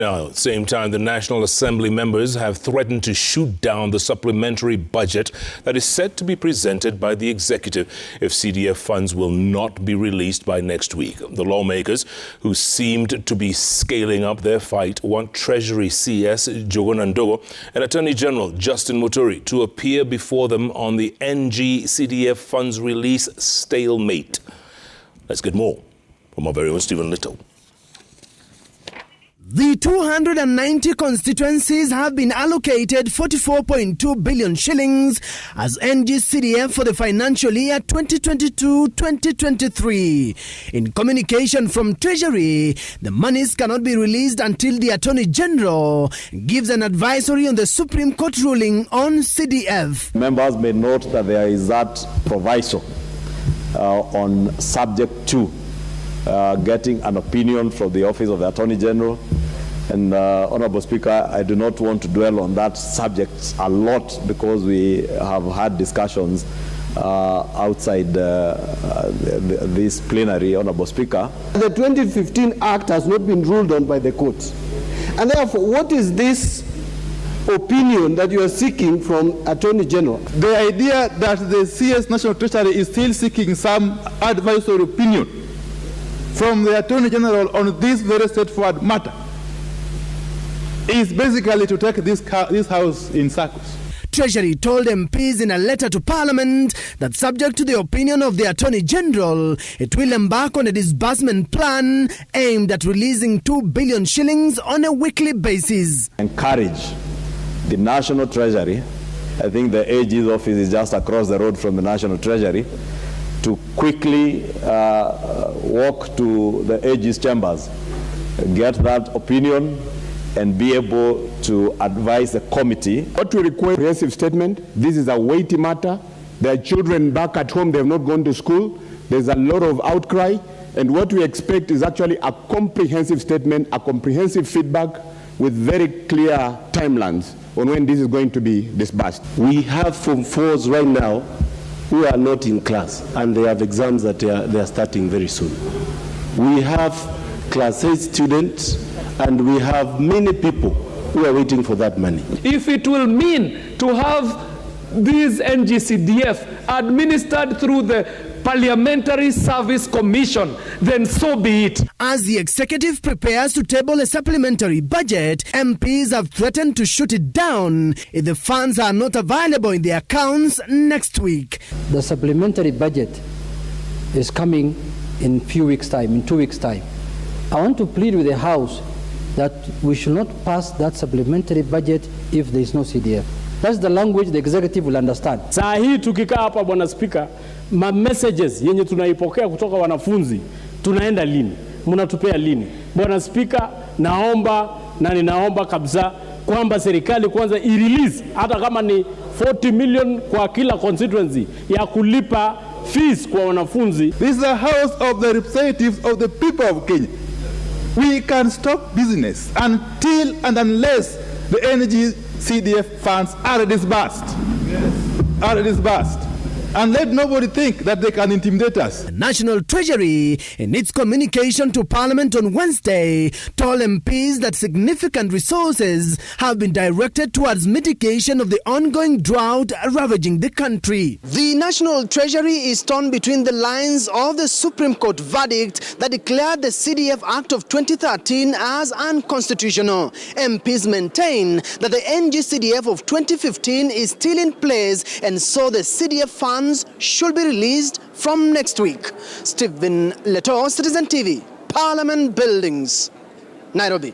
Now, at the same time, the National Assembly members have threatened to shoot down the supplementary budget that is set to be presented by the executive if CDF funds will not be released by next week. The lawmakers, who seemed to be scaling up their fight, want Treasury CS Njuguna Ndungu and Attorney General Justin Muturi to appear before them on the NG-CDF funds release stalemate. Let's get more from our very own Stephen Little. The 290 constituencies have been allocated 44.2 billion shillings as NG-CDF for the financial year 2022-2023. In communication from Treasury, the monies cannot be released until the Attorney General gives an advisory on the Supreme Court ruling on CDF. Members may note that there is that proviso on subject to getting an opinion from the Office of the Attorney General. And Honorable Speaker, I do not want to dwell on that subject a lot because we have had discussions outside this plenary, Honorable Speaker. The 2015 Act has not been ruled on by the courts. And therefore, what is this opinion that you are seeking from Attorney General? The idea that the CS National Treasury is still seeking some advisory opinion from the Attorney General on this very straightforward matter is basically to take this House in circles. Treasury told MPs in a letter to Parliament that subject to the opinion of the Attorney General, it will embark on a disbursement plan aimed at releasing 2 billion shillings on a weekly basis. Encourage the National Treasury, I think the AG's office is just across the road from the National Treasury, to quickly walk to the AG's chambers, get that opinion, and be able to advise the committee. What we require, a comprehensive statement. This is a weighty matter. There are children back at home, they have not gone to school. There's a lot of outcry. And what we expect is actually a comprehensive statement, a comprehensive feedback with very clear timelines on when this is going to be disbursed. We have Form 4s right now who are not in class, and they have exams that they are starting very soon. We have Class 8 students, and we have many people who are waiting for that money. If it will mean to have these NG-CDF administered through the Parliamentary Service Commission, then so be it. As the executive prepares to table a supplementary budget, MPs have threatened to shoot it down if the funds are not available in their accounts next week. The supplementary budget is coming in 2 weeks' time. I want to plead with the House that we should not pass that supplementary budget if there is no CDF. That's the language the executive will understand. Saa hii tukikaa hapa Bwana Speaker, messages yenye tunaipokea kutoka wanafunzi, tunaenda lini? Mnatupea lini? Bwana Speaker, ninaomba kabisa kwamba serikali kwanza i-release hata kama ni 40 million kwa kila constituency ya kulipa fees kwa wanafunzi. This is the House of the representatives of the people of Kenya. We can stop business until and unless the NG-CDF funds are disbursed. And let nobody think that they can intimidate us. The National Treasury, in its communication to Parliament on Wednesday, told MPs that significant resources have been directed towards mitigation of the ongoing drought ravaging the country. The National Treasury is torn between the lines of the Supreme Court verdict that declared the CDF Act of 2013 as unconstitutional. MPs maintain that the NG-CDF of 2015 is still in place, and so the CDF funds should be released from next week. Stephen Little, Citizen TV, Parliament Buildings, Nairobi.